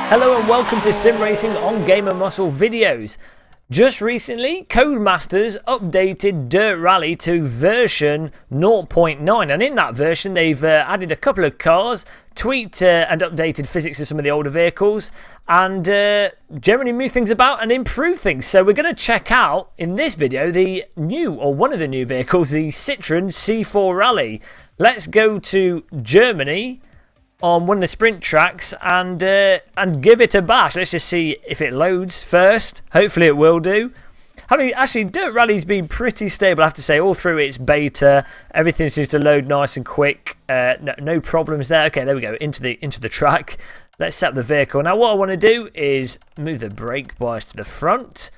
Hello and welcome to Sim Racing on Gamer Muscle videos. Just recently, CodeMasters updated Dirt Rally to version 0.9, and in that version they've added a couple of cars, tweaked and updated physics of some of the older vehicles, and generally moved things about and improved things. So we're going to check out, in this video, the new, or one of the new vehicles, the Citroen C4 Rally. Let's go to Germany on one of the sprint tracks and give it a bash. Let's just see if it loads first. Hopefully it will do. Actually, Dirt Rally's been pretty stable, I have to say, all through its beta. Everything seems to load nice and quick. No problems there. Okay, there we go, into the track. Let's set up the vehicle. Now what I want to do is move the brake bias to the front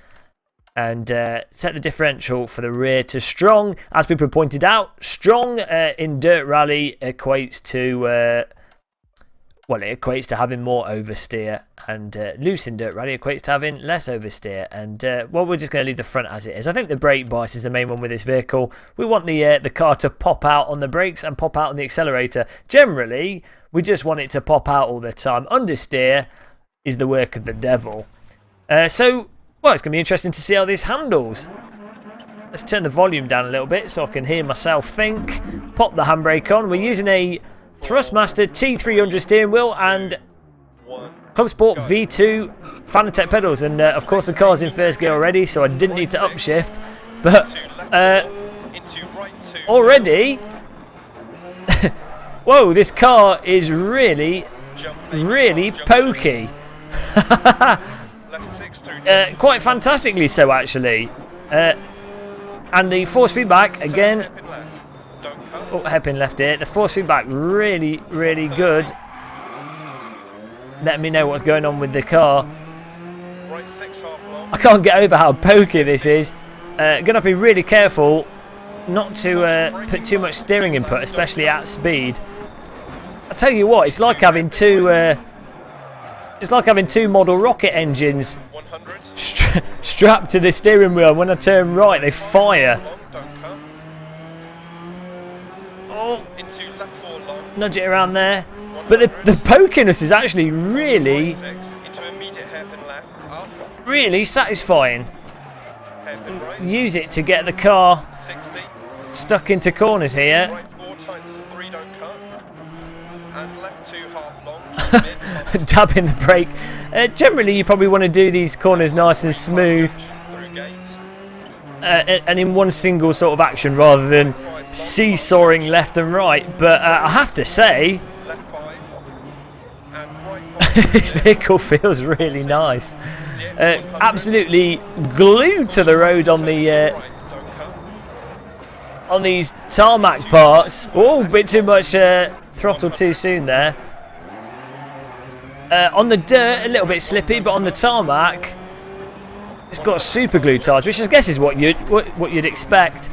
and set the differential for the rear to strong. As people pointed out, strong in Dirt Rally equates to well, it equates to having more oversteer, and loose in Dirt Rally equates to having less oversteer. And well, we're just going to leave the front as it is. I think the brake bias is the main one with this vehicle. We want the car to pop out on the brakes and pop out on the accelerator. Generally, we just want it to pop out all the time. Understeer is the work of the devil. Well, it's going to be interesting to see how this handles. Let's turn the volume down a little bit so I can hear myself think. Pop the handbrake on. We're using a Thrustmaster T300 steering wheel and Club Sport V2 Fanatec pedals, and of course the car's in first gear already, so I didn't need to upshift. But already, whoa, this car is really pokey. Quite fantastically so, actually. And the force feedback again. Oh, hairpin left here. The force feedback really good. Letting me know what's going on with the car. I can't get over how pokey this is. Gonna be really careful not to put too much steering input, especially at speed. I tell you what, it's like having two model rocket engines strapped to the steering wheel. When I turn right, they fire. Nudge it around there, but the pokiness is actually really satisfying. Use it to get the car stuck into corners here. Dabbing the brake. Generally you probably want to do these corners nice and smooth and in one single sort of action rather than seesawing left and right, but I have to say this vehicle feels really nice. Absolutely glued to the road on these tarmac parts. Oh, a bit too much throttle too soon there. On the dirt, a little bit slippy, but on the tarmac, it's got super glue tyres, which I guess is what you'd expect.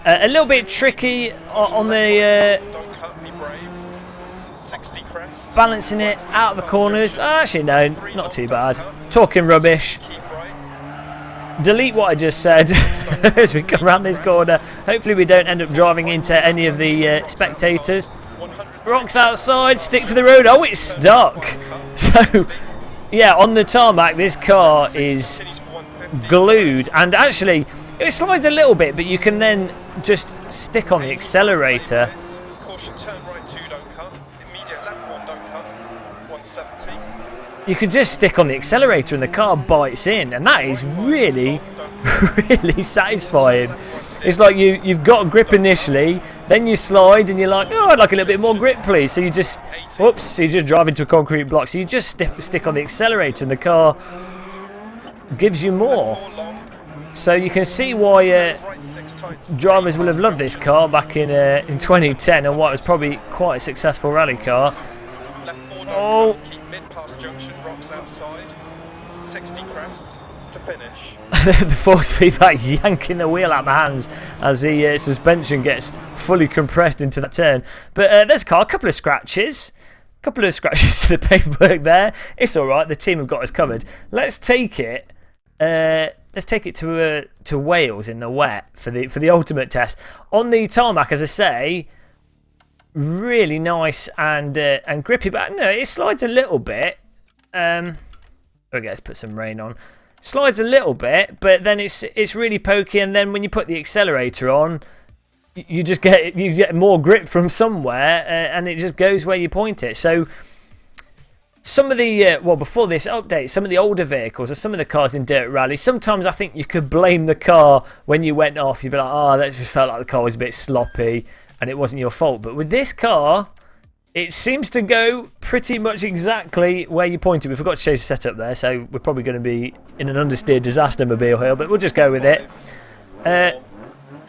A little bit tricky on the balancing it out of the corners. Actually, no, not too bad. Talking rubbish. Delete what I just said as we come around this corner. Hopefully we don't end up driving into any of the spectators. Rocks outside, stick to the road. Oh, it's stuck. So, yeah, on the tarmac, this car is glued. And actually, it slides a little bit, but you can then just stick on the accelerator. You can just stick on the accelerator and the car bites in, and that is really satisfying. It's like you've got grip initially, then you slide and you're like, oh, I'd like a little bit more grip, please. So you just, so you just drive into a concrete block. So you just stick on the accelerator and the car gives you more. So you can see why drivers will have loved this car back in 2010 and what was probably quite a successful rally car. Oh, the force feedback yanking the wheel out of my hands as the suspension gets fully compressed into that turn. But this car, a couple of scratches to the paintwork there. It's all right. The team have got us covered. Let's take it. Let's take it to Wales in the wet for the ultimate test on the tarmac. As I say, really nice and grippy, but no, it slides a little bit. Okay, let's put some rain on. Slides a little bit, but then it's really pokey, and then when you put the accelerator on, you get more grip from somewhere, and it just goes where you point it. So some of the well, before this update, some of the older vehicles or some of the cars in Dirt Rally, sometimes I think you could blame the car when you went off. You'd be like, oh, that just felt like the car was a bit sloppy and it wasn't your fault. But with this car, it seems to go pretty much exactly where you pointed. We forgot to change the setup there, so we're probably going to be in an understeered disaster mobile here, but we'll just go with it.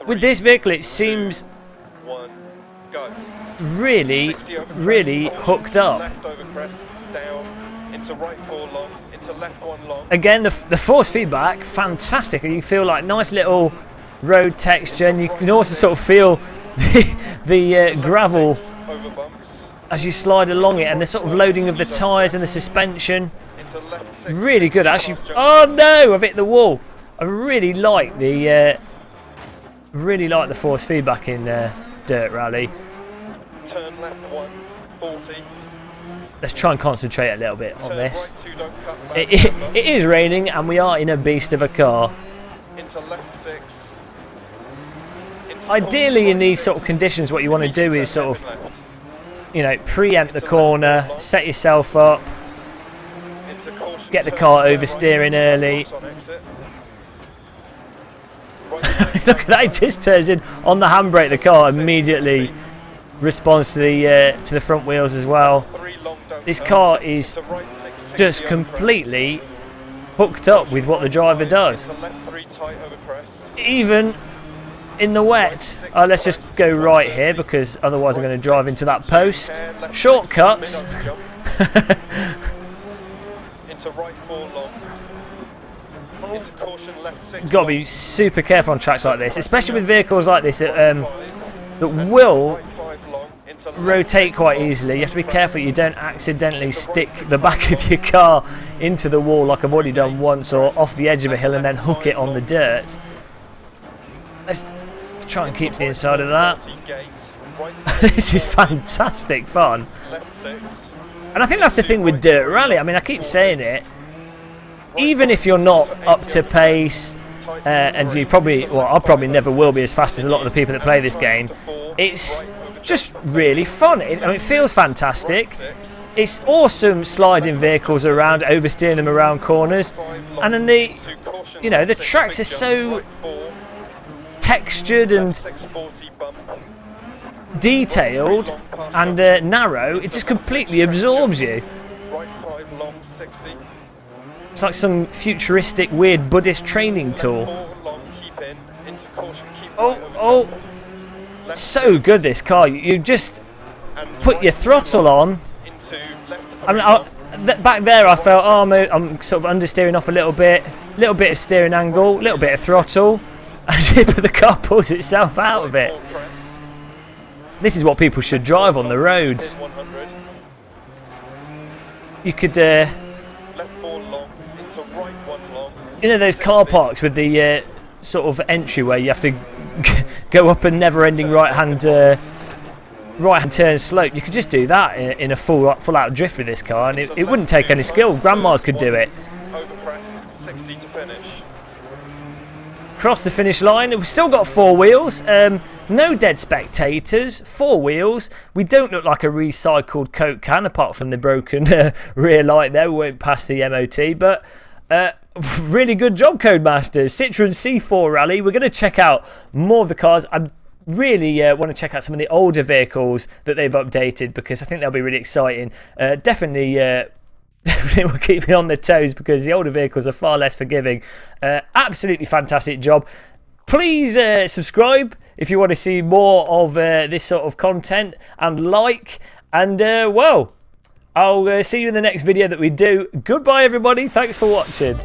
With this vehicle, it seems really, really hooked up. Again, the force feedback, fantastic. And you feel like nice little road texture, and you can also sort of feel the gravel as you slide along it, and the sort of loading of the tyres and the suspension. Really good, actually. Oh no, I've hit the wall. I really like the force feedback in Dirt Rally. Turn left 140. Let's try and concentrate a little bit on this. It is raining, and we are in a beast of a car. Into left 6. Ideally, in these sort of conditions, what you want to do is sort of, you know, preempt the corner, set yourself up, get the car oversteering early. Look at that, it just turns in on the handbrake. The car immediately responds to the front wheels as well. This car is just completely hooked up with what the driver does. Even in the wet. Let's just go right here, because otherwise I'm going to drive into that post. Shortcuts. Got to be super careful on tracks like this, especially with vehicles like this that will rotate quite easily. You have to be careful you don't accidentally stick the back of your car into the wall like I've already done once, or off the edge of a hill and then hook it on the dirt. Let's try and keep to the inside of that. This is fantastic fun. And I think that's the thing with Dirt Rally. I mean, I keep saying it. Even if you're not up to pace, and you probably, well, I probably never will be as fast as a lot of the people that play this game, it's just really fun. It feels fantastic. It's awesome sliding vehicles around, oversteering them around corners, and then the tracks are so textured and detailed and narrow. It just completely absorbs you. It's like some futuristic, weird Buddhist training tool. Oh, so good, this car. You just put your throttle on. I mean, back there I felt, I'm sort of understeering off a little bit of steering angle, little bit of throttle, and the car pulls itself out of it. This is what people should drive on the roads. You could, you know, those car parks with the sort of entryway, you have to go up a never-ending right-hand turn slope. You could just do that in a full-out drift with this car, and it wouldn't take any skill. Grandmas could do it. Cross the finish line. We've still got 4 wheels. No dead spectators. 4 wheels. We don't look like a recycled Coke can, apart from the broken rear light there. We won't pass the MOT, but really good job, CodeMasters. Citroen C4 Rally. We're going to check out more of the cars. I really want to check out some of the older vehicles that they've updated, because I think they'll be really exciting. Definitely will keep me on the toes, because the older vehicles are far less forgiving. Absolutely fantastic job. Please subscribe if you want to see more of this sort of content, and like, and well, I'll see you in the next video that we do. Goodbye, everybody. Thanks for watching.